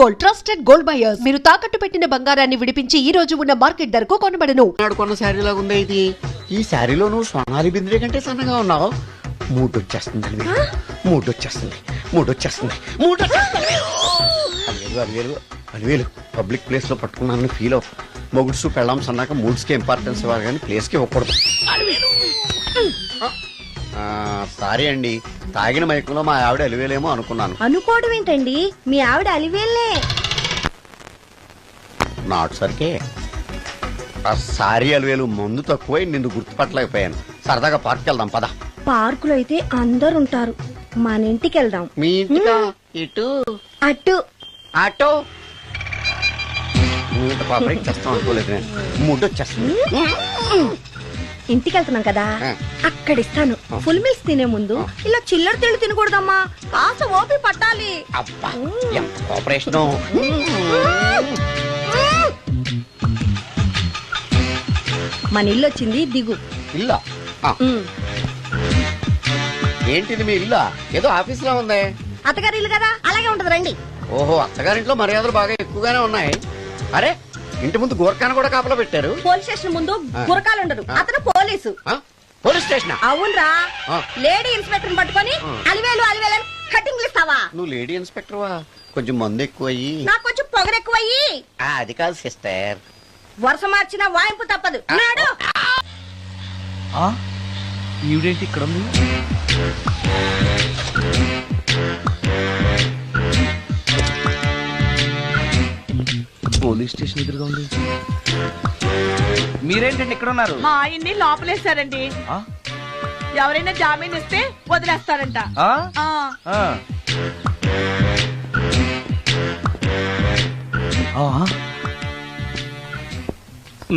Gold, trusted gold buyers. మీరు తాకట్టు పెట్టిన బంగారాన్ని విడిపించి ఈ రోజు ఉన్న మార్కెట్ ధరకు కొనబడను. కొన్న శారీ లాగా ఉంది ఇది. ఈ శారీలో నువ్వు సోనాలి బింద్రే కంటే సన్నగా ఉన్నావు. మూడు వచ్చేస్తుంది అలివేలు పబ్లిక్ ప్లేస్ లో పట్టుకున్నానని ఫీల్ అవు. మొగుడ్సు పెళ్ళాం సన్నాక మూడ్స్ కి ఇంపార్టెన్స్ ఇవ్వాలి కానీ ప్లేస్ కి ఇవ్వకూడదు. సారీ అండి, తాగిన మైకంలో మా ఆవిడ అలివేలేమో అనుకున్నాను. అనుకోవడం ఏంటండి, మీ ఆవిడ అలివేలే. నాట్ సరికే సారీ అలివేలు, మందు తక్కువై నిన్ను గుర్తుపట్టలేకపోయాను. సరదాగా పార్క్ వెళ్దాం పద. పార్కులో అయితే అందరు ఉంటారు, మన ఇంటికి వెళ్దాం. మీ ఇంటికా? ఇటు అటు ఆటో పాపరికి చేస్తాం అనుకోలేదు నేను. మూడు వచ్చేస్తుంది. ఇంటికి వెళ్తున్నాం కదా, అక్కడ ఇస్తాను. ఫుల్ మీల్స్ తినే ముందు ఇలా చిల్లర తిళ్ళు తినకూడదమ్మా, కాస్త ఓపి పట్టాలి. అబ్బా ఎంత కోఆపరేషన్. మన ఇల్లు వచ్చింది, దిగు. ఇల్లా? ఏంటిది మీ ఇల్లా? ఏదో ఆఫీస్ లో ఉంది. అత్తగారి ఇల్లు కదా, అలాగే ఉంటది, రండి. ఓహో, అత్తగారింట్లో మర్యాదలు బాగా ఎక్కువగానే ఉన్నాయి. అరే, ఇంటి ముందు గోర్ఖాన కూడా కాపలా పెట్టారు. పోలీస్ స్టేషన్ ముందు గురకాలు ఉండరు, అతను పోలీసు. Police station? అవునరా, లేడీ ఇన్స్పెక్టర్ పట్టుకొని అలివేలు అలివేలు కటింగ్ ఇస్తావా? నువ్వు లేడీ ఇన్స్పెక్టర్ వా? కొంచెం మందు ఎక్కువయ్యి. నాకు కొంచెం పొగరు ఎక్కువయ్యి. అది కాదు సిస్టర్, వరుస మార్చిన వాయింపు తప్పదు. నాడు ఈవిడేంటి ఇక్కడ ఉంది? పోలీస్ స్టేషన్ ఎదురుగా ఉంది. మీరేంటండి ఇక్కడ ఉన్నారు? మా ఆయన్ని లోపలేస్తారండి. ఎవరైనా జామీన్ ఇస్తే వదిలేస్తారంట.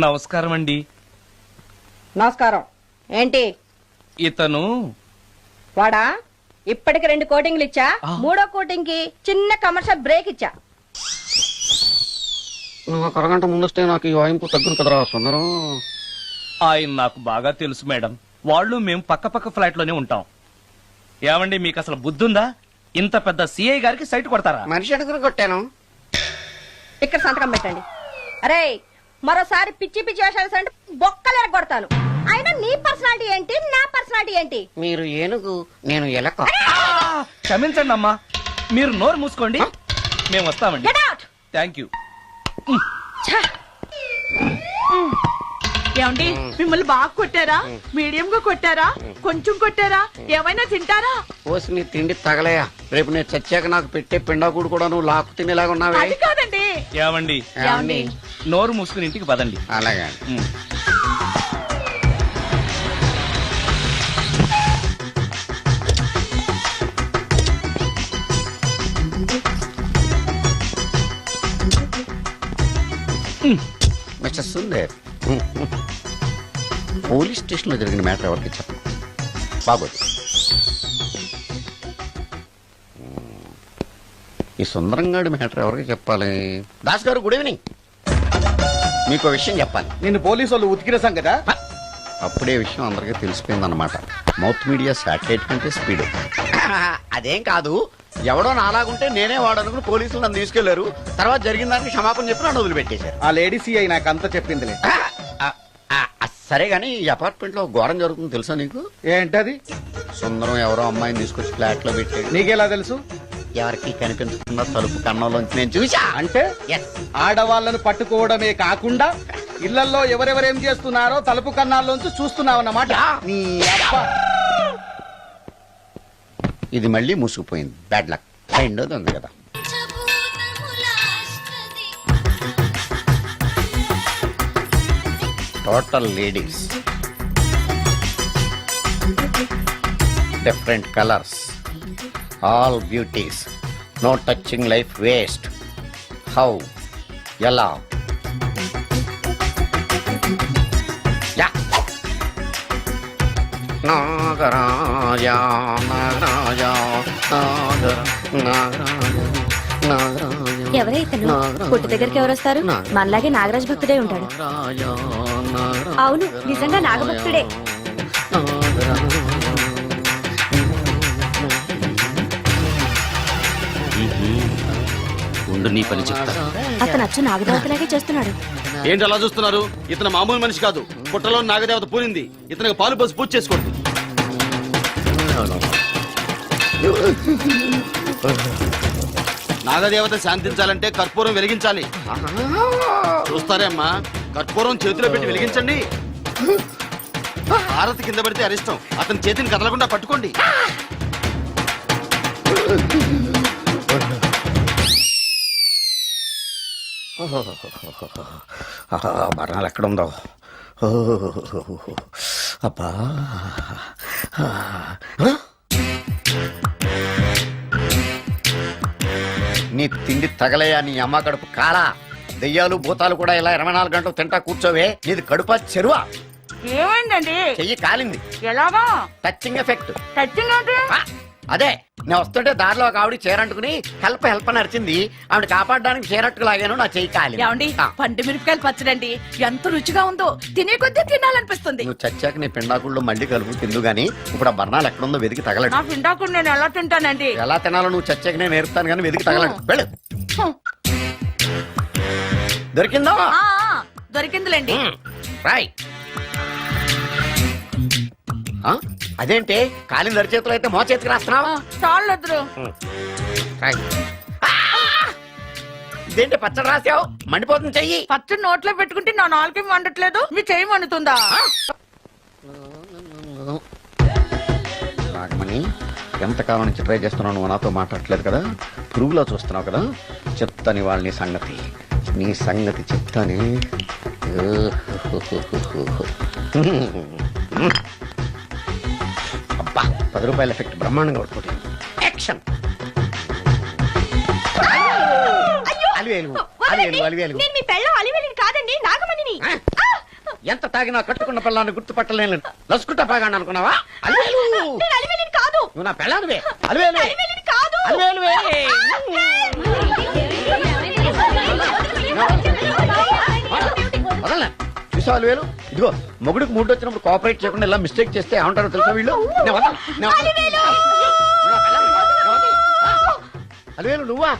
నమస్కారం అండి. నమస్కారం. ఏంటి ఇతను? వాడా, ఇప్పటికి 2 కోటింగ్లు ఇచ్చా, 3వ కోటింగ్ కి చిన్న కమర్షియల్ బ్రేక్ ఇచ్చా. నువ్వు ఒక అరగంట ముందొస్తే నాకు ఈ వాయింపు తగ్గును కదరా సుందరం. ఆయన నాకు బాగా తెలుసు మేడం. వాళ్ళు మేము పక్క పక్క ఫ్లాట్ లోనే ఉంటాం. ఏమండి, మీకు అసలు బుద్ధుందా? ఇంత పెద్ద సిఐ గారికి సైట్ కొడతారా? మనిషి అడుగురు కొట్టాను. ఇక్కడ సంతకం పెట్టండి. అరే, మరోసారి పిచ్చి పిచ్చి వేషాలు అంటే బొక్కలు కొడతాను. అయినా నీ పర్సనాలిటీ ఏంటి, నా పర్సనాలిటీ ఏంటి? మీరు ఏనుగు, నేను ఎలక. క్షమించండి అమ్మా, మీరు నోరు మూసుకోండి, మేము వస్తామండి. Thank you. ఏమండి, మిమ్మల్ని బాగా కొట్టారా, మీడియం గా కొట్టారా, కొంచెం కొట్టారా, ఏమైనా తింటారా? పోసి నీ తిండి తగలయా. రేపు నేను చచ్చాక నాకు పెట్టే పిండాకుడు కూడా నువ్వు లాక్కు తినేలాగా ఉన్నావే. అది కాదండి. ఏమండి, నోరు మూసుకుని ఇంటికి పదండి. అలాగే. మిస్టర్ సుందర్, పోలీస్ స్టేషన్ లో జరిగిన మ్యాటర్ ఎవరికి చెప్పండి. బాగోదు. ఈ సుందరంగాడి మ్యాటర్ ఎవరికి చెప్పాలి? దాస్ గారు, గుడ్ ఈవినింగ్. మీకు విషయం చెప్పాలి. నిన్ను పోలీసు వాళ్ళు ఉతికిరేసాం కదా. అప్పుడే విషయం అందరికీ తెలిసిపోయిందన్నమాట. మౌత్ మీడియా శాటిలైట్ కంటే స్పీడ్. అదేం కాదు, ఎవడో నాలాగుంటే నేనే వాడనుకుని పోలీసులు నన్ను తీసుకెళ్లారు. తర్వాత జరిగిన దానికి క్షమాపణ చెప్పి నన్ను వదిలిపెట్టేశారు. ఆ లేడీ సిఐ నాకు అంతా చెప్పిందిలే. సరే గానీ, ఈ అపార్ట్మెంట్ లో ఘోరం జరుగుతుంది తెలుసా నీకు? ఏంటది? సుందరం ఎవరో అమ్మాయిని తీసుకొచ్చి ఫ్లాట్ లో పెట్టాడు. నీకెలా తెలుసు? ఎవరికి కనిపించకుండా తలుపు కన్నంలోంచి నేను చూసా. అంటే ఆడవాళ్లను పట్టుకోవడమే కాకుండా ఇళ్లలో ఎవరెవరేం చేస్తున్నారో తలుపు కన్నాల్లోంచి చూస్తున్నావన్నమాట. ఇది మళ్ళీ మూసుకుపోయింది. Bad luck. రెండోది ఉంది కదా. Total ladies, different colours, all beauties, no touching life waste. How, ఎలా? నాగరాజా నాగరాజా ఎవరే ఇతను? పుట్టు దగ్గరికి ఎవరు వస్తారు? మనలాగే నాగరాజ్ భక్తుడే ఉంటాడు. అవును, నిజంగా నాగభక్తుడే. ముందు నీ పని చెప్తా. అతను అచ్చు నాగదేవతలాగే చేస్తున్నాడు. ఏంటి అలా చూస్తున్నారు? ఇతను మామూలు మనిషి కాదు. పుట్టలో నాగదేవత పూరింది. ఇతనికి పాలు పోసి పూజ చేసుకోండి. నాగదేవత శాంతించాలంటే కర్పూరం వెలిగించాలి. చూస్తారే అమ్మా, కర్పూరం చేతిలో పెట్టి వెలిగించండి. హారతి కింద పడితే అరిష్టం. అతని చేతిని కదలకుండా పట్టుకోండి. మరణాలు ఎక్కడుందో. అబ్బా, నీ తిండి తగలయా నీ అమ్మ కడుపు కాలా. దెయ్యాలు భూతాలు కూడా ఇలా 24 గంటలు తింటా కూర్చోవే. నీది కడుపా చెరువా? ఏమైందండి? చెయ్యి కాలింది. ఎలాగా? Touching effect. టచింగ్ అంటే? అదే, నేను వస్తుంటే దారిలో ఒక ఆవిడ చీరంటుకుని హెల్ప్ అని అరిచింది. ఆవిడ కాపాడడానికి చీరట్టుకు లాగాను, నా చెయ్యి కాలి. ఏమండి, పండు మిరపకాయలు పచ్చడండి ఎంత రుచిగా ఉందో. తినే కొద్దీ తినాలనిపిస్తుంది. నువ్వు చచ్చాక నీ పిండాకుళ్ళు మళ్ళీ కలుపు తిందు గానీ ఇప్పుడు ఆ బర్ణాలు ఎక్కడుందో వెతికి తగలడు. నా పిండాకుడు నేను ఎలా తింటానండి? ఎలా తినాలో నువ్వు చచ్చాక నేను నేర్పుతాను కానీ వెతికి తగలడు. వెళ్ళు. దొరికిందో? ఆ, దొరికిందిలేండి. రాయ్. అదేంటి కాలింది అరిచేతులు అయితే మో చేతికి రాస్తున్నావు? చాలెదురు. ఇదేంటి పచ్చడి రాసావు? మండిపోతుంది చెయ్యి. పచ్చడి నోట్లో పెట్టుకుంటే నా నాలుగేం వండట్లేదు, మీ చెయ్యి వండుతుందా? నాగమణి, ఎంతకాలం నుంచి ట్రై చేస్తున్నావు, నువ్వు నాతో మాట్లాడట్లేదు కదా, పురుగులో చూస్తున్నావు కదా, చెప్తాను వాళ్ళ నీ సంగతి చెప్తానే. అబ్బా, 10 రూపాయల ఎఫెక్ట్ బ్రహ్మాండంగా పడుతుంది. యాక్షన్. నేను మీ పెళ్ళం అలివేలిని కాదండి, నాగమణిని. ఎంత తాగినా కట్టుకున్న పిల్లాన్ని గుర్తుపట్టలేను. లసుకుంటా బాగా అనుకున్నావా? నేను అలివేలిని కాదు. నువ్వు నా పెళ్ళానివే. అలివేలు అలివేలిని కాదు. వదలనా? చూసావు అలివేలు? ఇదిగో మొగుడికి మూడు వచ్చినప్పుడు కోఆపరేట్ చేయకుండా ఇలా మిస్టేక్ చేస్తే ఏమంటారో తెలుసా వీళ్ళు? అలివేలు నువ్వా?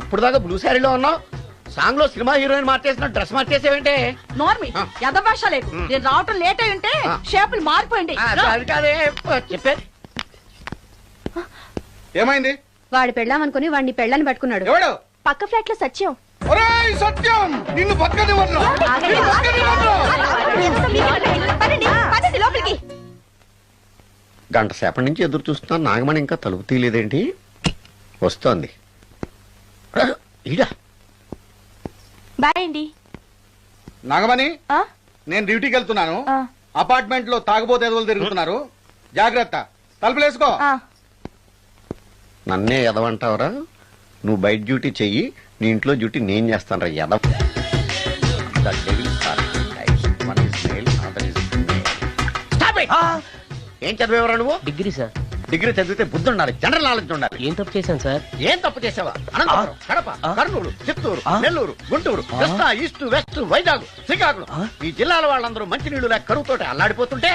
ఇప్పుడు దాకా బ్లూ శారీలో ఉన్నావు, సాంగ్ లో సినిమా హీరోయిన్ మార్చేసిన డ్రెస్ మార్చేసేవేంటే? నోర్మి, యథభాష లేదు. నేను రావటం లేట్ అయి ఉంటే షేపులు మారిపోయింది. అది కాదే చెప్పేది. ఏమైంది? వాడి పెళ్ళాం అనుకుని వాడిని పెళ్ళాన్ని పట్టుకున్నాడు. ఎవడు? పక్క ఫ్లాట్ లో సత్యం. ఒరేయ్ సత్యం, నిన్ను బతకనివ్వను. లోపలికి. గంట సేపటి నుంచి ఎదురు చూస్తున్నాను, నాగమణి ఇంకా తలుపు తీయలేదేంటి? వస్తోంది. ఈడా బాయ్ అండి. నాగమణి, నేను డ్యూటీకి వెళ్తున్నాను. అపార్ట్మెంట్ లో తాగబోతే ఎదవలు తిరుగుతున్నారు, జాగ్రత్త. తలుపులేసుకో. నన్నే ఎదవంటావరా? నువ్వు బయట డ్యూటీ చెయ్యి, నీ ఇంట్లో డ్యూటీ నేను చేస్తాను రా ఎదవ. ఏం చదివేవరా నువ్వు? Degree sir. డిగ్రీ చదివితే బుద్ధి ఉండాలి, జనరల్ నాలెడ్జ్ ఉండాలి. ఏం తప్పు చేశాను సార్? ఏం తప్పు చేసావా? అనంతపురం, కడప, కర్నూలు, చిత్తూరు, నెల్లూరు, గుంటూరు, కృష్ణా, ఈస్ట్, వెస్ట్, వైజాగ్, శ్రీకాకుళం, ఈ జిల్లాల వాళ్ళందరూ మంచినీళ్లు లేక కరువుతోటి అల్లాడిపోతుంటే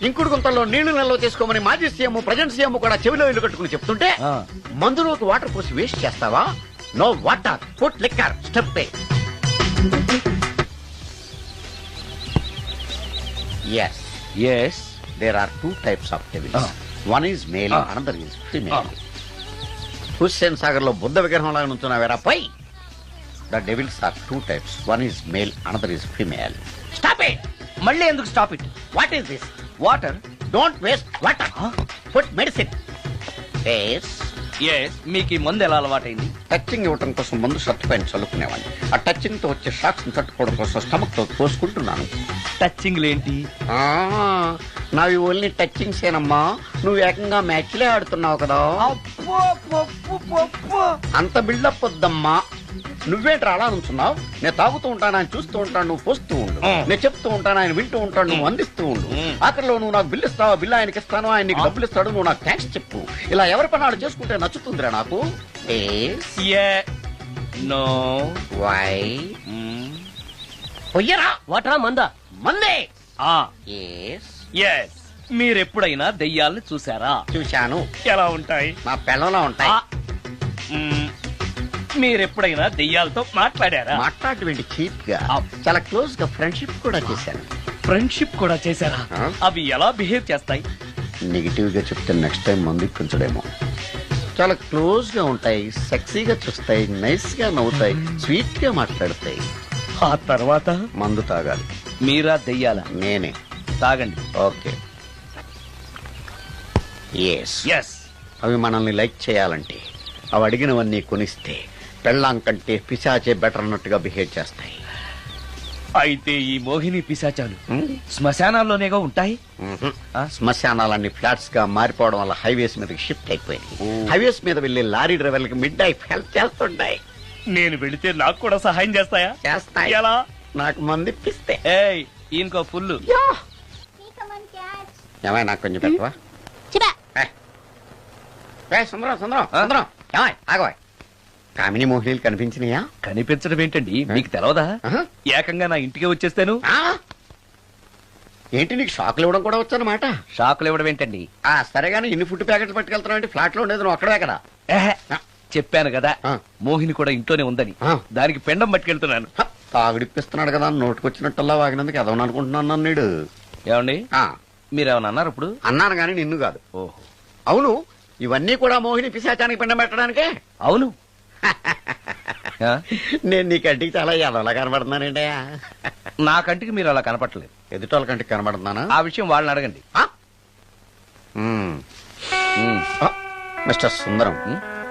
ఇంకుడు గుంతల్లో నీళ్లు నిల్వ చేసుకోమని మాజీ సీఎం, ప్రజెంట్ సీఎం కూడా చెవిలో ఇల్లు కట్టుకుని చెప్తుంటే మందులోకి వాటర్ పోసి వేస్ట్ చేస్తావా? No water, put liquor, step. Yes. Yes. There are two types of devils. One is male, another is female. Hussain Sagar లో బుద్ధ విగ్రహం లాగా నుంచున్నావేరా పై? The devils are two types. One is male, another is female. Stop it! మళ్ళీ ఎందుకు stop it? What is this? Water. Don't waste water. Put medicine. Yes. Yes, మీకు ఈ మందు ఎలా అలవాటైంది? టచింగ్ ఇవ్వటం కోసం ముందు షర్ట్ పైన చల్లుకునేవాడిని. ఆ టచింగ్ తో వచ్చే షాక్స్ ని తట్టుకోవడం కోసం స్టమక్ తో పోసుకుంటున్నాను. టచింగ్ లేంటి? నావి ఓన్లీ టచింగ్స్ ఏనమ్మా. నువ్వు ఏకంగా మ్యాచ్లే ఆడుతున్నావు కదా. అంత బిల్డప్ వద్దమ్మా. నువ్వేంట్రా అలా నుంచున్నావు? నేను తాగుతూ ఉంటాను, ఆయన చూస్తూ ఉంటాను, నువ్వు పోస్తూ ఉండు. నేను చెప్తూ ఉంటాను, ఆయన వింటూ ఉంటాడు, నువ్వు అందిస్తూ ఉండు. ఆఖరిలో నువ్వు నాకు బిల్లు ఇస్తావా, బిల్లు ఆయనకి ఇస్తాను, ఆయన నీకు డబ్బులు ఇస్తాడు, నువ్వు నాకు థ్యాంక్స్ చెప్పు. ఇలా ఎవరి పని చేసుకుంటే నచ్చుతుందిరా నాకు. నో. వై? పొయ్యరా. వాటరా మందా? మందే. ఎస్. మీరెప్పుడైనా దెయ్యాలను చూసారా? చూశాను. ఎలా ఉంటాయి? నా పెళ్ళంలో ఉంటాయి. మీరెప్పుడైనా దెయ్యాలతో మాట్లాడారా? మాట్లాడేటువంటి చీప్ గా చాలా క్లోజ్ గా ఫ్రెండ్షిప్ కూడా చేశాను. ఫ్రెండ్షిప్ కూడా చేశారా? ఆ? అవి ఎలా బిహేవ్ చేస్తాయి? నెగిటివ్ గా చెప్తే నెక్స్ట్ టైం మందు కొంచెడేమో. చాలా క్లోజ్ గా ఉంటాయి, సెక్సీగా చూస్తాయి, నైస్ గా నవ్వుతాయి, స్వీట్ గా మాట్లాడతాయి. ఆ తర్వాత మందు తాగాలి. మీరా దెయ్యాల? నేనే. తాగండి. ఓకే. ఎస్. ఎస్. అవి మనల్ని లైక్ చేయాలంటే అవి అడిగినవన్నీ కొనిస్తే పెళ్ళాం కంటే పిశాచే బెటర్ అన్నట్టుగా బిహేవ్ చేస్తాయి. అయితే ఈ మోహిని పిశాచాలు శ్మశానాల్లోనేగా ఉంటాయి. శ్మశానాలన్నీ ఫ్లాట్స్ గా మారిపోవడం వల్ల హైవేస్ మీదకి షిఫ్ట్ అయిపోయింది. హైవేస్ మీద వెళ్లే లారీ డ్రైవర్లకి మిడ్ నైట్ హెల్ప్ చేస్తుంటాయి. నేను వెళితే నాకు కూడా సహాయం చేస్తాయా? చేస్తాయి. ఎలా? నాకు మంది ఇప్పిస్తే. ఏయ్, ఇంకో ఫుల్. ఏమై నాకు కొంచెం పెట్టవా? సుందరం సుందరం ఆ? సుందరం ఏమై ఆగవా? కామిని మోహినీలు కనిపించినాయా? కనిపించడం ఏంటండి, మీకు తెలవదా? ఆహా. ఏకంగా నా ఇంటికి వచ్చేస్తాను. ఆ? ఏంటి నీకు షాకులు ఇవ్వడం కూడా వచ్చానమాట? షాకులు ఇవ్వడం ఏంటండి? సరేగాని ఇన్ని ఫుడ్ ప్యాకెట్లు పట్టుకెళ్తున్నావు అంటే ఫ్లాట్ లో ఉండేది నువ్వు అక్కడే కదా. ఏహే, చెప్పాను కదా ఆ. మోహిని కూడా ఇంట్లోనే ఉందని. ఆ. దానికి పెండం పట్టుకెళ్తున్నాను. తాగుడిప్పిస్తున్నాడు కదా నోటుకొచ్చినట్టల్లా వాగినందుకు ఎదవని అనుకుంటున్నాను నీడు. ఏమండి, మీరేమన్నా అన్నారు ఇప్పుడు? అన్నాను గాని నిన్ను కాదు. ఓహో, అవును, ఇవన్నీ కూడా మోహిని పిశాచానికి పిండం పెట్టడానికే. అవును. ఆ? నేను నీ కంటికి చాలా ఎదవలా కనబడుతున్నానండి. నా కంటికి మీరు అలా కనపట్లేదు. ఎదుటోళ్ళ కంటికి కనబడుతున్నానా? ఆ విషయం వాళ్ళని అడగండి. ఆ? మ్మ్. ఆ, మిస్టర్ సుందరం,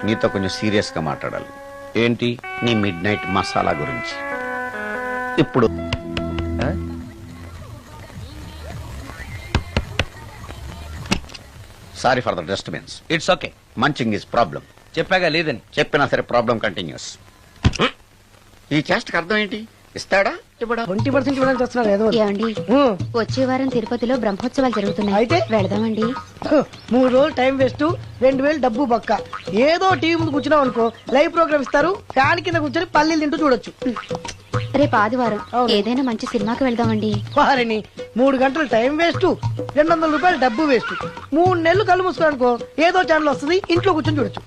నీతో కొంచెం సీరియస్ గా మాట్లాడాలి. ఏంటి? నీ మిడ్ నైట్ మసాలా గురించి. ఇప్పుడు ఆ? Sorry for the disturbance. It's okay. Munching is problem. చెప్పాగా లేదని. చెప్పినా సరే ప్రాబ్లం కంటిన్యూస్. ఈ చేష్టకి అర్థం ఏంటి? ఇస్తాడా ఇవ్వడా? 20% ఇవ్వడానికి వస్తున్నారు ఏదో ఏమండి, వచ్చే వారం తిరుపతిలో బ్రహ్మోత్సవాలు జరుగుతున్నాయి. అయితే? వెళదామండి. 3 రోజులు టైం వేస్ట్, 2000 డబ్బు బొక్క. ఏదో టీవీ ముందు కూర్చున్నాం అనుకో, లైవ్ ప్రోగ్రామ్ ఇస్తారు, ఫ్యాన్ కింద కూర్చొని పల్లీలు తింటూ చూడొచ్చు. రేపు ఆదివారం అవును. ఏదైనా మంచి సినిమాకి వెళ్దామండి. వారిని 3 గంటలు టైం వేస్ట్, 200 రూపాయలు డబ్బు వేస్ట్. 3 నెలలు కళ్ళు మూసుకో అనుకో, ఏదో ఛానల్ వస్తుంది, ఇంట్లో కూర్చొని చూడొచ్చు.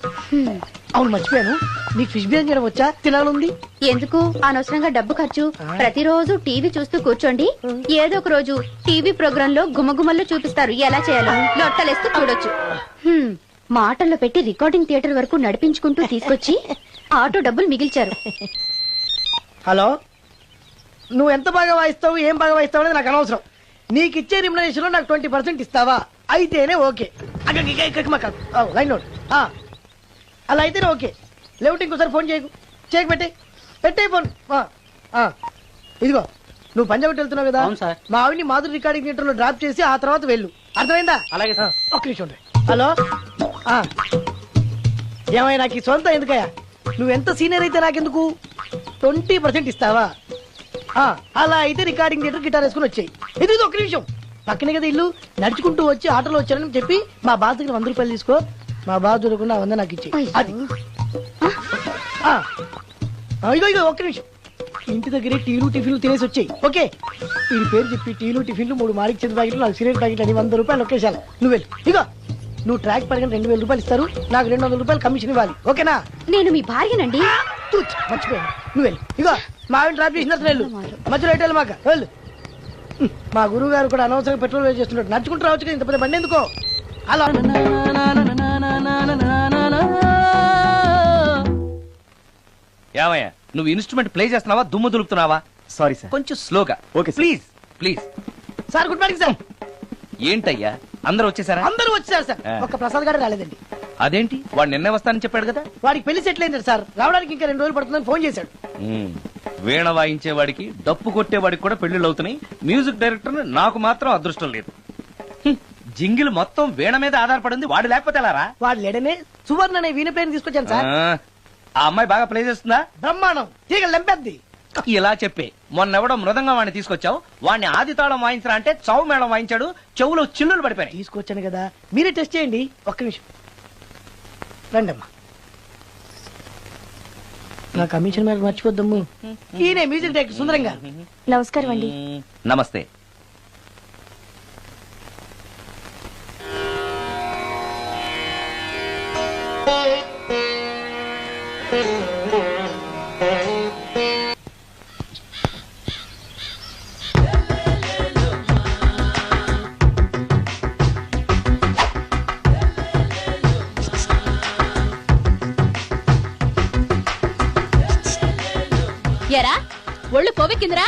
అవును, మర్చిపోయాను, నీకు ఫిష్ బిర్యానీ చేయడం వచ్చా? తినాలుంది. ఎందుకు అనవసరంగా డబ్బు ఖర్చు? ప్రతిరోజు టీవీ చూస్తూ కూర్చోండి, ఏదో ఒక రోజు టీవీ ప్రోగ్రామ్ లో గుమ్మగుమ్మల్లో చూపిస్తారు ఎలా చేయాలో. లొట్టలేస్తూ చూడొచ్చు. మాటల్లో పెట్టి రికార్డింగ్ థియేటర్ వరకు నడిపించుకుంటూ తీసుకొచ్చి ఆటో డబ్బులు మిగిల్చారు. హలో, నువ్వు ఎంత బాగా వాయిస్తావు, ఏం బాగా వాయిస్తావు అనేది నాకు అనవసరం. నీకు ఇచ్చే రిమ్యునరేషన్ లో నాకు 20% ఇస్తావా? అయితేనే ఓకే. Line note. అలా అయితేనే ఓకే. లేవుటి ఇంకోసారి ఫోన్ చేయకు పెట్టే ఫోన్. ఇదిగో, నువ్వు పంజాబ్ వెళ్తున్నావు కదా, మా ఆవిడ్ని మాధురి రికార్డింగ్ థియేటర్ లో డ్రాప్ చేసి ఆ తర్వాత వెళ్ళు. అర్థమైందా? అలాగే సార్. ఒక్క నిమిషం ఉండు. హలో, ఏమై నాకు ఈ సొంత ఎందుకయ్యా? నువ్వెంత సీనియర్ అయితే నాకెందుకు? 20% ఇస్తావా? అలా అయితే రికార్డింగ్ థియేటర్ గిటార్ వేసుకుని వచ్చాయి. ఇది ఒక్క నిమిషం, పక్కనే కదా ఇల్లు, నడుచుకుంటూ వచ్చి ఆటోలో వచ్చానని చెప్పి మా బాధ దగ్గర 100 రూపాయలు తీసుకో. మా బాధ చూడకుండా 100 నాకు ఇచ్చి. అది ఇగో ఒక్క నిమిషం, ఇంటి దగ్గరే టీలు టిఫిన్లు తినేసి వచ్చాయి. ఓకే, వీడి పేరు చెప్పి టీలు టిఫిన్లు 3 మాలిక్ చెంది ప్యాకెట్లు, 4 సిగరెట్ ప్యాకెట్లు అని 100 రూపాయలు ఒకేసారి. నువ్వు వెళ్ళు. ఇగో, నువ్వు ట్రాక్ పడగానే 2000 రూపాయలు ఇస్తారు, నాకు 200 రూపాయలు కమిషన్ ఇవ్వాలి. ఓకేనా? నేను మీ భార్యనండి. మర్చిపోయాను. నువ్వు వెళ్ళు. ఇగో, మా ఆవిడ డ్రాప్ చేసినట్టు వెళ్ళు, మధ్యలో ఎటు మాక వెళ్ళు. మా గురువు గారు కూడా అనవసరంగా పెట్రోల్ వేస్ట్ చేస్తున్నాడు. నడుచుకుంటూ రావచ్చు కదా, ఇంత పెద్ద బండి ఎందుకో. అలా ఏమయ్యా, నువ్వు ఇన్స్ట్రుమెంట్ ప్లే చేస్తున్నావా, దుమ్ము దులుపుతున్నావా? Sorry sir. కొంచెం స్లోగా. Okay sir. Please please. Sir, good morning sir. ఏంటయ్యా, అందరూ వచ్చేసారా? అందరూ వచ్చారు సార్, ఒక్క ప్రసాద్ గారు రాలేదండి. అదేంటి, వాడు నిన్నే వస్తానని చెప్పాడు కదా. వాడికి పెళ్లి సెటిల్ అయింది సార్, రావడానికి ఇంకా 2 రోజులు పడుతుందని ఫోన్ చేశాడు. వీణ వాయించేవాడికి, డప్పు కొట్టేవాడికి కూడా పెళ్లిళ్ళు అవుతున్నాయి. మ్యూజిక్ డైరెక్టర్ నాకు మాత్రం అదృష్టం లేదు. జింగిల్ మొత్తం వీణ మీద ఆధారపడింది, వాడు లేకపోతే ఎలారా? వాడు లేడనే సువర్ణ అనే వీణ పేరుని తీసుకొచ్చాను సార్. ఆ అమ్మాయి బాగా ప్లే చేస్తుందా? బ్రహ్మాండం, తీగ లెంపెద్ది. ఇలా చెప్పే మొన్నెవడో మృదంగా వాడిని తీసుకొచ్చావు, వాడిని ఆది తాళం వాయించరా అంటే చౌ మేళం వాయించాడు, చెవులో చిల్లులు పడిపోయాయి. తీసుకొచ్చాను కదా, మీరే టెస్ట్ చేయండి. ఒక్క నిమిషం రండమ్మా. నా కమిషన్ మీద మర్చిపోద్దమ్ము. ఈయనే మ్యూజిక్ డైరెక్టర్ సుందరం గారు. నమస్కారం అండి. నమస్తే. ఎరా ఒళ్ళు కొవ్వెక్కిందిరా?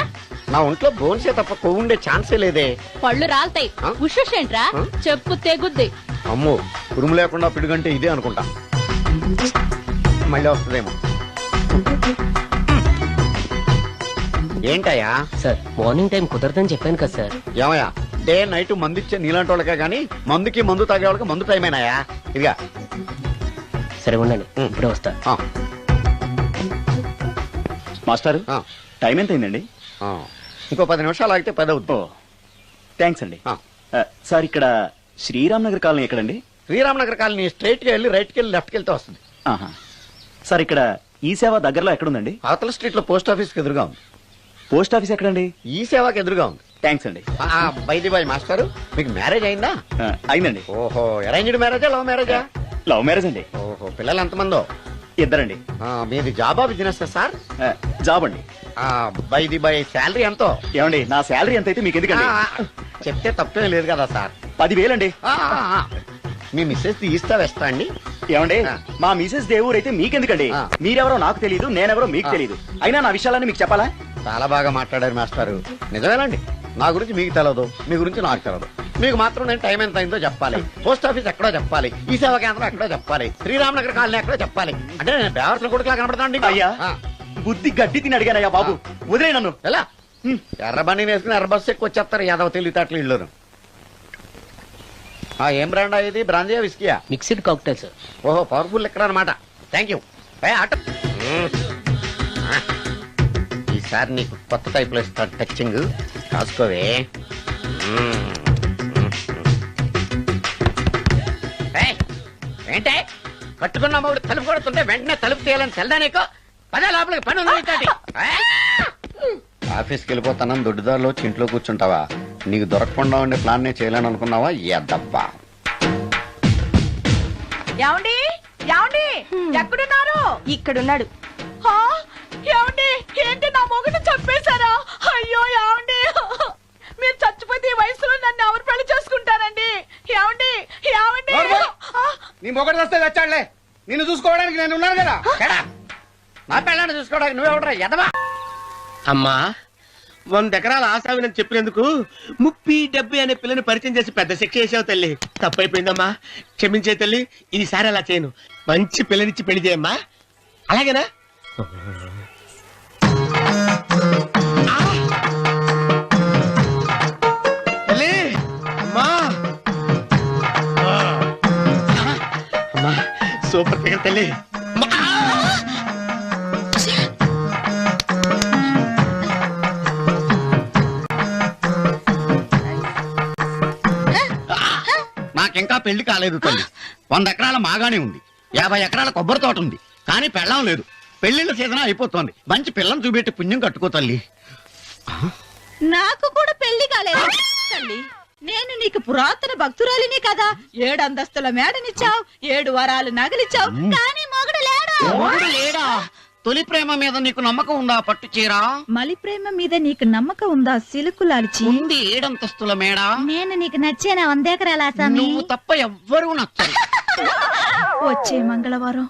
నా ఒంట్లో బోన్సే తప్ప కొవ్వు ఉండే ఛాన్సే లేదే. పళ్ళు రాల్తాయి. ఆ? ఉషేంట్రా? ఆ? చెప్పు తెగుద్ది. అమ్మో, ఉరుము లేకుండా పిడుగంటే ఇదే అనుకుంటా. మళ్ళీ వస్తుందేమో. ఏంటయ్యా? సార్ మార్నింగ్ టైం కుదరదని చెప్పాను కదా సార్. ఏమయ్యా, డే నైట్ మందు ఇచ్చే నీలాంటి వాళ్ళకే గానీ మందుకి మందు తాగే వాళ్ళకి మందు టైమేనాయా? ఇదిగా. సరే ఉండండి, ఇప్పుడే వస్తా. ఆ, మాస్టర్ ఆ, టైం ఎంత అయిందండి? ఆ. ఇంకో 10 నిమిషాలు ఆగితే 10 అవుతుంది. థ్యాంక్స్ అండి. ఆ. సార్ ఇక్కడ శ్రీరామ్ నగర్ కాలనీ ఎక్కడండి? శ్రీరామనగర్ కాలనీ స్ట్రైట్ గా వెళ్ళి రైట్ కి వెళ్ళి లెఫ్ట్ కి వెళ్తే వస్తుంది. ఆహా. సార్ ఇక్కడ ఈ సేవ దగ్గరలో ఎక్కడుందండి? అవతల స్ట్రీట్ లో పోస్ట్ ఆఫీస్ కి ఎదురుగా ఉంది. పోస్ట్ ఆఫీస్ ఎక్కడండి? ఈ సేవాకి ఎదురుగా ఉంది. థ్యాంక్స్ అండి. బైది బాయ్ మాస్టర్, మీకు మ్యారేజ్ అయిందా? అయిందండి. ఓహో, అరేంజ్డ్ మ్యారేజా లవ్ మ్యారేజా? లవ్ మ్యారేజ్ అండి. ఓహో, పిల్లలు ఎంతమందో? ఇద్దరండి. మీది జాబా బిజినెస్ సార్? జాబ్ అండి. బైది బై శాలరీ ఎంతో? ఏమండి, నా శాలరీ ఎంత అయితే మీకు ఎందుకండి? చెప్తే తప్పేం లేదు కదా సార్. 10,000 అండి. మీ మిస్సెస్ తీస్తా వేస్తా అండి. ఏమండి, మా మిసెస్ దేవూర్ అయితే మీకెందుకండి? మీరెవరో నాకు తెలియదు, నేనెవరో మీకు తెలియదు. అయినా నా విషయాలన్నీ మీకు చెప్పాలా? చాలా బాగా మాట్లాడారు మాస్టారు. నిజమేనండి, నా గురించి మీకు తెలదు, మీ గురించి నాకు తెలదు. మీకు మాత్రం నేను టైం ఎంత అయిందో చెప్పాలి, పోస్ట్ ఆఫీస్ ఎక్కడో చెప్పాలి, ఈ సేవా కేంద్రం ఎక్కడో చెప్పాలి, శ్రీరామనగర్ కాలనీ ఎక్కడో చెప్పాలి. అంటే నేను బేవర్సన కొడుకులా కనపడతాను. అయ్యా, బుద్ధి గడ్డి తిని అడిగానయ్యా బాబు, వదిలే నన్ను. ఎలా? ఎర్ర బండి వేసుకుని ఎర్ర బస్సు ఎక్కువ వచ్చేస్తారు యాదవ తెలివితేటలు ఇళ్ళను. ఏం బ్రాండా ఇది? బ్రాంజియా విస్కియా? Mixed cocktail sir. ఓహో, పవర్ఫుల్ ఎక్కడ అనమాట. Thank you. ఈసారి నీకు కొత్త టైప్ లో ఇస్తాడు టచ్చింగ్, కాసుకోవే. ఏంటే కట్టుకున్న మూడు తలుపు కొడుతుంటే వెంటనే తలుపు తీయాలని తెల్దా నీకు? పదే లోపలికి పని ఉంది. ఆఫీస్కి వెళ్ళిపోతానని దొడ్డుదారిలో ఇంట్లో కూర్చుంటావా? నీకు దొరకకుండా ఉండే ప్లాన్ నే చేయాలని అనుకున్నావా? ఎద్దబ్బా. ఏమండి ఏమండి ఎక్కడున్నారు? ఇక్కడున్నాడు. హా? ఏమండి, ఏంటి నా మొగుడు చంపేశారా? అయ్యో ఏమండి, మీరు చచ్చిపోతే ఈ వయసులో నన్ను ఎవరు పెళ్లి చేసుకుంటారండి? ఏమండి ఏమండి? నీ మొగడు వస్తే వచ్చాడులే, నిన్ను చూసుకోవడానికి నేను ఉన్నాను కదా. నా పిల్లని చూసుకోవడానికి నువ్వెవడరా ఎదవా? అమ్మా, 100 ఎకరాల ఆశావినని చెప్పినందుకు 30-70 అనే పిల్లని పరిచయం చేసి పెద్ద శిక్ష చేసావు తల్లి. తప్పైపోయిందమ్మా, క్షమించే తల్లి. ఈసారి అలా చేయను. మంచి పిల్లనిచ్చి పెళ్లి చేయమ్మా, అలాగేనా? తల్లి, అమ్మా, అమ్మా, సూపర్ ఫిగర్ తల్లి. నాకింకా పెళ్లి కాలేదు తల్లి. 100 ఎకరాల మాగానే ఉంది, 50 ఎకరాల కొబ్బరి తోట ఉంది, కానీ పెళ్ళం లేదు. పెళ్లిళ్ళ సీజన్ అయిపోతుంది. మంచి పిల్లని చూపెట్టి పుణ్యం కట్టుకో తల్లి. నాకు కూడా పెళ్లి కాలేదు తల్లి. నేను నీకు పురాతన భక్తురాలిని కదా. 7 అంతస్తుల మేడనిచ్చావు, 7 వరాలు నగలిచ్చావు, కానీ మొగుడు లేడు. మొగుడు లేడా? తొలి ప్రేమ మీద నీకు నమ్మకం ఉందా? పట్టు చీర. మలి ప్రేమ మీద నీకు నమ్మకం ఉందా? సిలుకులాల్చి ఉంది 7 అంతస్తుల మేడ. నేను నీకు నచ్చేనా 100 ఎకరాల ఆసామి? నువ్వు తప్ప ఎవ్వరూ నచ్చరు. వచ్చే మంగళవారం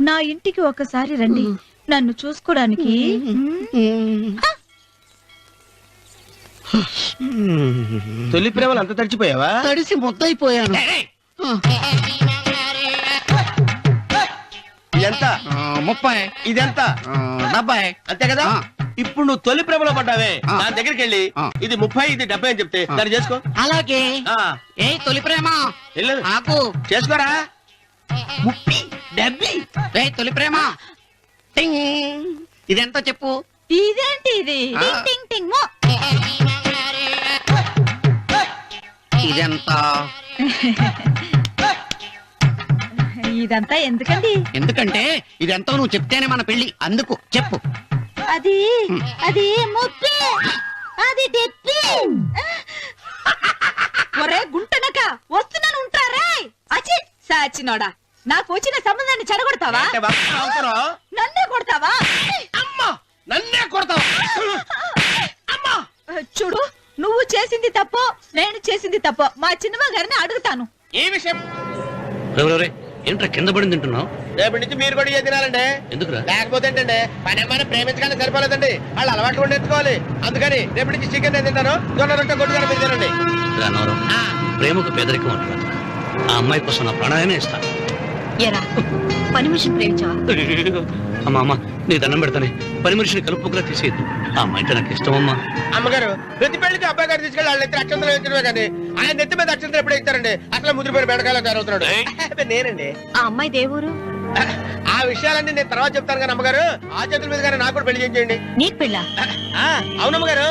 నా ఇంటికి ఒకసారి రండి, నన్ను చూసుకోడానికి. తొలి ప్రేమలు అంత తడిచిపోయావా? తడిసి ముద్దయిపోయాను. ఎంత? 30. ఇదెంత? 70. అంతే కదా. ఇప్పుడు నువ్వు తొలి ప్రేమలో పడ్డావే, నా దగ్గరికి వెళ్ళి ఇది 30 ఇది 70 అని చెప్తే దాన్ని చేసుకో. అలాగే. ఏ తొలి ప్రేమ నాకు చేసుకోరా. 30, 70. ఏ తొలి ప్రేమ టింగ్. ఇదెంత చెప్పు? ఇదేంటి ఇది? టింగ్ టింగ్ టింగ్ మో. ఇదెంత? ఇదంతా ఎందుకండి? ఎందుకంటే ఇదెంతో నువ్వు చెప్తేనే మన పెళ్లి. అందుకు చెప్పు. అది అది ముప్పి, అది డెప్పి. ఒరే గుంటనక, వస్తున్నాను ఉంటారా? అచి సాచినోడా, నాకు వచ్చిన సంబంధాన్ని చెడగొడతావా? అంటే బాగా అవుతున్నావు? నన్నే కొడతావా? అమ్మా, నన్నే కొడతావు? అమ్మా, చూడు, నువ్వు చేసింది తప్పో నేను చేసింది తప్పో మా చిన్నమ్మ గారిని అడుగుతాను. ఏ విషయం? ఏంట్రా కింద పడింది తింటున్నావు? రేపటి నుంచి మీరు కూడా ఇదే తినాలండి. ఎందుకురా? లేకపోతే ఏంటండి పని ఏమైనా ప్రేమించడానికి సరిపోలేదండి, వాళ్ళు అలవాట్లు కూడా నేర్చుకోవాలి. అందుకని రేపటి నుంచి చికెన్ నేను తింటాను, జొన్న రొట్టె కొట్టుకొని మీరు తినండి. అన్నవరం ప్రేమకు పేదరికం అంటారు. ఆ అమ్మాయి కోసం నా ప్రాణాయమే ఇస్తా. ఎరా పని మనిషిని ప్రేమించావా? అమ్మా అమ్మ నీ దండం పెడతానే, పని మనిషిని కలుపుకులా తీసేయద్దు. ఆ అమ్మాయి అంటే నాకు ఇష్టం అమ్మా. అమ్మగారు ప్రతి పెళ్లికి అబ్బాయి గారు తీసుకెళ్ళి వాళ్ళ ఎత్తి అక్షంతలు వేయించడమే కానీ ఆయన నెత్తి మీద అక్షంతలు ఎప్పుడే ఇస్తారండి. అసలు ముదిరిపోయిన బెడకాయలు తయారవుతున్నాడు. నేనండి. ఆ అమ్మాయి దేవురు ఆ విషయాలన్నీ నేను తర్వాత చెప్తాను కానీ అమ్మగారు ఆ చేతుల మీద కానీ నాకు కూడా పెళ్లి చేయండి. నీకు పెళ్ళా? అవునమ్మగారు,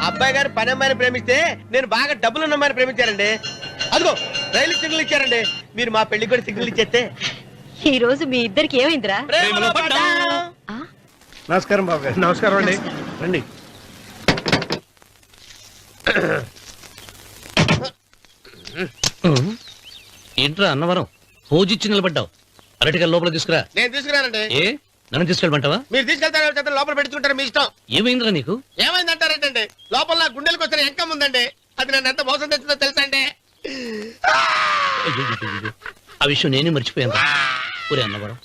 అబ్బాయి గారు పని అమ్మాయిని ప్రేమిస్తే నేను బాగా డబ్బులున్న అమ్మాయిని ప్రేమించారండి. అదిగో రైలు సిగ్నల్ ఇచ్చారండి. మీరు మా పెళ్లికి కూడా సిగ్నల్ ఇచ్చేస్తే. ఈ రోజు మీ ఇద్దరికి ఏమైందిరా? నమస్కారం బాబు గారు. నమస్కారం అండి. రండి. ఏంట్రా అన్నవరం పోజిచ్చి నిలబడ్డావు? అరటిగా లోపల తీసుకురా. నేను తీసుకురానండి. ఏ నన్ను తీసుకెళ్ళమంటావా? మీరు తీసుకెళ్తారు లోపల పెట్టుకుంటారు, మీ ఇష్టం. ఏమైందిరా నీకు? ఏమైందంటారేంటండి, లోపల నా గుండెలకు వచ్చిన ఎంకం ఉందండి. అది నన్ను ఎంత మోసం తెచ్చిందో తెలుసా అండి. అయ్యయ్యయ్యయ్యో. ఆ విషయం నేనే మర్చిపోయాను. ఒరే అన్నవరం,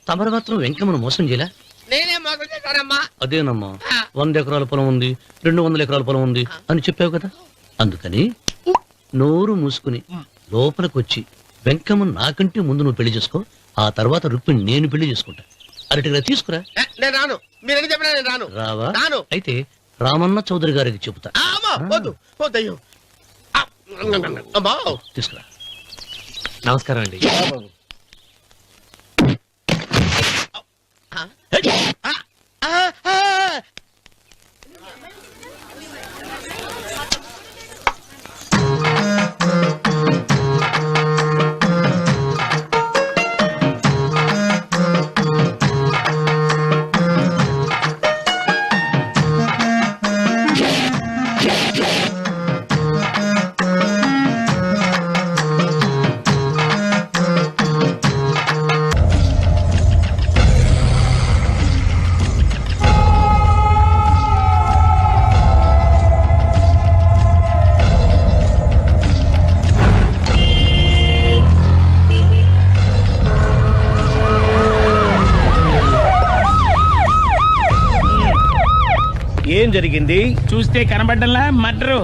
తమరు మాత్రం వెంకమ్మను మోసం చేయలే? నేనే మోసం చేశానమ్మా. అదేనమ్మా, 100 ఎకరాల పొలం ఉంది, 200 ఎకరాల పొలం ఉంది అని చెప్పావు కదా. అందుకని నోరు మూసుకుని లోపలికి వచ్చి వెంకమ్మను నాకంటే ముందు నువ్వు పెళ్లి చేసుకో. ఆ తర్వాత రుక్మిణి నేను పెళ్లి చేసుకుంటా. అరటిగా తీసుకురా. నేను రాను. మీరు చెప్పినా నేను రాను. రావా? రాను. అయితే రామన్న చౌదరి గారికి చెబుతా. వద్దు వద్దయ్యో. అమ్మా తీసుకురా. నమస్కారం అండి. ఏం జరిగింది? చూస్తే కనబడ్డంలా మర్డరు.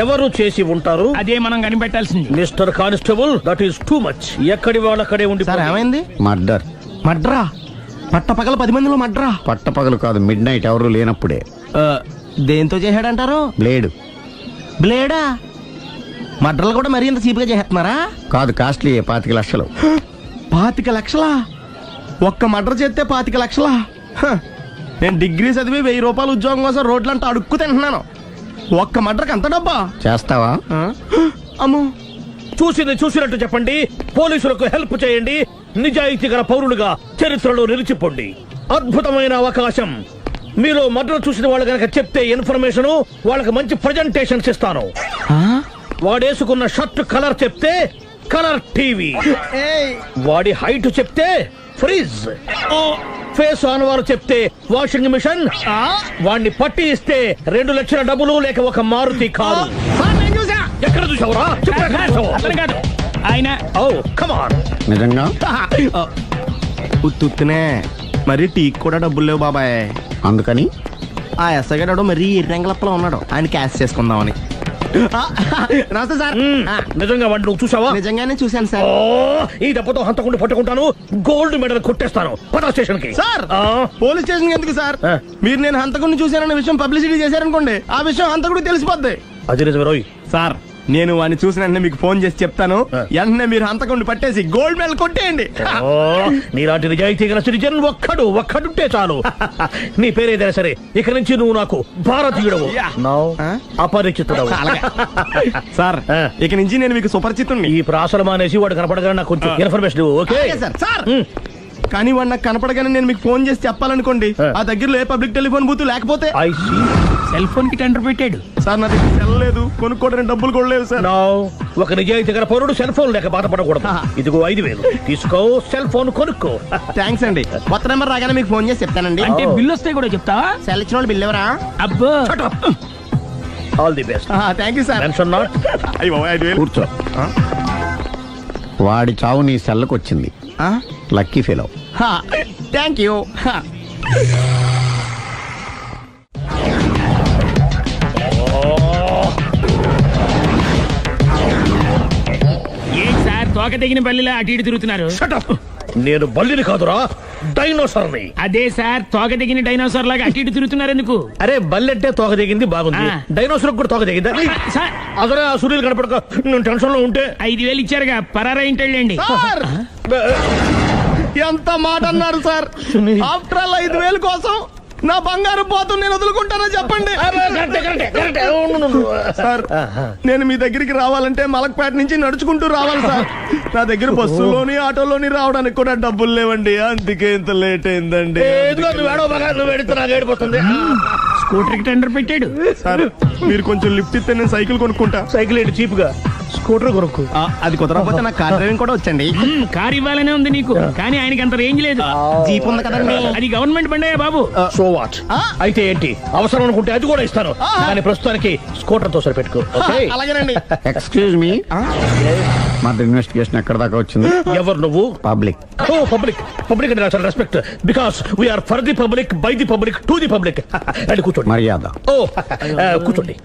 ఎవరు చేసి ఉంటారు? అదే మనం కనిపెట్టాల్సింది. Mister constable, that is too much. ఎక్కడి వాళ్ళక్కడే ఉండి. ఏమైంది? మర్డర్. మడ్రా పట్ట పగల 10 మందిలో మడ్రా. పట్టపగలు కాదు, మిడ్ నైట్ ఎవరు లేనప్పుడే. దేంతో చేశాడంటారు? బ్లేడ్. బ్లేడా? మడ్రలు కూడా మరీ ఇంత చీప్ గా చేస్తున్నారా? కాదు, కాస్ట్లీ 25 లక్షలు. 25 లక్షలా? ఒక్క మడ్ర చేస్తే 25 లక్షలా? నేను డిగ్రీ చదివి 1000 రూపాయలు ఉద్యోగం కోసం రోడ్లంతా అడుక్కు తింటున్నాను. ఒక్క మడ్రకు అంత డబ్బా? చేస్తావా? అమ్మో. చూసినట్టు చెప్పండి. పోలీసులకు హెల్ప్ చేయండి. నిజాయితీ గల పౌరులుగా చరిత్రలో నిలిచిపోండి. అద్భుతమైన అవకాశం. మీలో మర్డర్ చూసిన వాళ్ళు కనుక చెప్తే ఇన్ఫర్మేషన్, వాళ్ళకి మంచి ప్రజెంటేషన్స్ ఇస్తాను. వాడేసుకున్న షర్ట్ కలర్ చెప్తే కలర్ టీవీ, వాడి హైట్ చెప్తే ఫ్రిజ్, ఫేస్ ఆన్ వారు చెప్తే వాషింగ్ మిషన్, వాడిని పట్టి ఇస్తే 2 లక్షల డబ్బులు లేక ఒక మారుతి కారు. ఎక్కడ చూసావురా? కాదు ఆయన. Oh come on. నిజంగా? ఉత్తునే మరి టీకి కూడా డబ్బులు లేవు బాబాయ్. అందుకని ఆ ఎస్ఐ గారు మరీ ఎర్రంగలప్పలో ఉన్నాడు, ఆయన క్యాష్ చేసుకుందామని. నమస్తే సార్. నిజంగా వాడిని నువ్వు చూసావా? నిజంగానే చూశాను సార్. ఈ దెబ్బతో హంతకుండా పట్టుకుంటాను, గోల్డ్ మెడల్ కొట్టేస్తాను. పద స్టేషన్ కి. సార్ పోలీస్ స్టేషన్ ఎందుకు సార్? మీరు నేను హంతకుడిని చూశానన్న విషయం పబ్లిసిటీ చేశారనుకోండి, ఆ విషయం హంతకుడికి తెలిసిపోద్ది. అది నిజమే రోయ్. సార్ నేను వాడిని చూసిన వెంటనే మీకు ఫోన్ చేసి చెప్తాను. వెంటనే మీరు హంతకుడిని పట్టేసి గోల్డ్ మెడల్ కొట్టేయండి. నీలాంటి నిజాయితీ గల సిటిజన్ ఒక్కడుంటే చాలు. నీ పేరేదైనా సరే, ఇక నుంచి నువ్వు నాకు భారతీయుడవు, అపరిచితుడవు. సార్ ఇక నుంచి నేను మీకు సుపరిచితుడిని. ఈ ప్రాసలు మానేసి వాడు కనపడగానే నాకు కొంచెం ఇన్ఫర్మేషన్. Okay sir. కానీ వాడు నాకు కనపడగానే నేను మీకు ఫోన్ చేసి చెప్పాలనుకోండి, ఆ దగ్గరలో ఏ పబ్లిక్ టెలిఫోన్ బూత్ లేకపోతే. సెల్ ఫోన్ కి టెండర్ పెట్టాడు సార్. నా దగ్గర సెల్ లేదు, కొనుక్కోవడానికి డబ్బులు కూడా లేవు సార్. ఒక నిజాయితీ గల పౌరుడు సెల్ ఫోన్ లేక బాధపడకూడదు. ఇదిగో 5000 తీసుకో, సెల్ ఫోన్ కొనుక్కో. థ్యాంక్స్ అండి. కొత్త నెంబర్ రాగానే మీకు ఫోన్ చేసి చెప్తానండి. అంటే బిల్ వస్తే కూడా చెప్తావా? సెల్ ఇచ్చిన వాళ్ళు బిల్ ఎవరా? అబ్బో. All the best. Thank you sir. Mention not. కూర్చో. వాడి చావు నీ సెల్లకు వచ్చింది. Lucky fellow. Thank you. ఏం సార్ తోక తెగిన బల్లిలా అటు ఇటు తిరుగుతున్నారు? నేను బల్లిని కాదురా, డైనోసార్ని. అదే సార్ తోక తెగిన డైనోసార్ లాగా అటు ఇటు తిరుగుతున్నారు ఎందుకు? అరే బల్లెట్టే తోక దిగింది బాగుంది, డైనోసార్ కూడా తోక దిగిందా? సార్ అదరే ఆ సూర్యులు కనపడక నేను టెన్షన్ లో ఉంటే 5,000 ఇచ్చారుగా పరారా ఇంటండి. సార్ ఎంత మాట అన్నారు సార్? ఆఫ్టర్ ఆల్ 5,000 కోసం నా బంగారు పోతు నేను వదులుకుంటానా చెప్పండి. సార్ నేను మీ దగ్గరికి రావాలంటే మలక్పేట నుంచి నడుచుకుంటూ రావాలి సార్. నా దగ్గర బస్సులోని ఆటోలోని రావడానికి కూడా డబ్బులు లేవండి, అందుకే ఇంత లేట్ అయిందండి. స్కూటర్ కి టెండర్ పెట్టాడు. సార్ మీరు కొంచెం లిఫ్ట్ ఇస్తే నేను సైకిల్ కొనుక్కుంటా. సైకిల్ ఏంటి చీప్ గా, స్కూటర్ కొనుక్కు. అది కుదరకపోతే నాకు కార్ డ్రైవింగ్ కూడా వచ్చండి. కార్ ఇవ్వాలనే ఉంది నీకు, కానీ ఆయనకి అంత రేంజ్ లేదు. జీప్ ఉంది కదండి. అది గవర్నమెంట్ బండే బాబు. So what? అయితే ఏంటి, అవసరం అనుకుంటే అది కూడా ఇస్తాను, కానీ ప్రస్తుతానికి స్కూటర్ తో సరిపెట్టుకో. అలాగేనండి. ఎక్స్క్యూజ్ మీ, మర్డర్ ఇన్వెస్టిగేషన్ ఎక్కడ దాకా వచ్చింది? ఎవరు నువ్వు? పబ్లిక్. ఓ పబ్లిక్. పబ్లిక్ అంటే చాలా respect, because we are for the public, by the public, to the public. అని కూర్చోండి. మర్యాద. ఓ కూర్చోండి.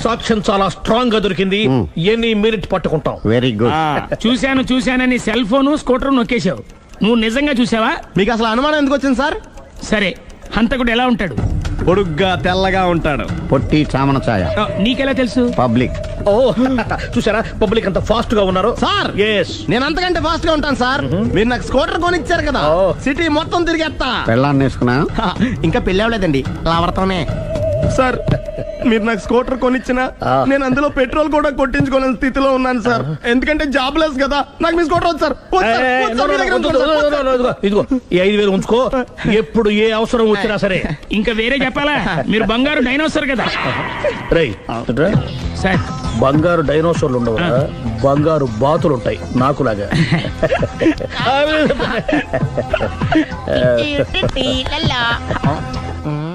సాక్ష్యం చాలా స్ట్రాంగ్ గా దొరికింది, ఎన్ని మినిట్ పట్టుకుంటాం. Very good. చూశానని సెల్ ఫోన్ స్కూటర్ నొక్కేశావు. నువ్వు నిజంగా చూసావా? మీకు అసలు అనుమానం ఎందుకు వచ్చింది సార్? సరే హంతకుడు ఎలా ఉంటాడు? పొడుగ్గా తెల్లగా ఉంటాడు. పొట్టి చామన ఛాయ. నీకెలా తెలుసు? పబ్లిక్. ఓ చూసారా పబ్లిక్ అంత ఫాస్ట్ గా ఉన్నారు. సార్ ఎస్, నేను అంతకంటే ఫాస్ట్ గా ఉంటాను సార్. మీరు నాకు స్కూటర్ కొనిచ్చారు కదా, సిటీ మొత్తం తిరిగేస్తా. పెళ్ళాన్ని వేసుకున్నా? ఇంకా పెళ్ళి అవ్వలేదండి, లావర్తోనే. సార్ మీరు నాకు స్కూటర్ కొనిచ్చినా నేను అందులో పెట్రోల్ కూడా కొట్టించుకోలేని స్థితిలో ఉన్నాను సార్. ఎందుకంటే జాబ్ లెస్ కదా. నాకు మీ స్కూటర్ వద్దు సార్. ఇదిగో ఈ 5,000 ఉంచుకో, ఎప్పుడు ఏ అవసరం వచ్చినా సరే. ఇంకా వేరే చెప్పాలా? మీరు బంగారు డైనోసార్ కదా. రై సార్ బంగారు డైనోసార్లు ఉండవు, బంగారు బాతులు ఉంటాయి నాకులాగా.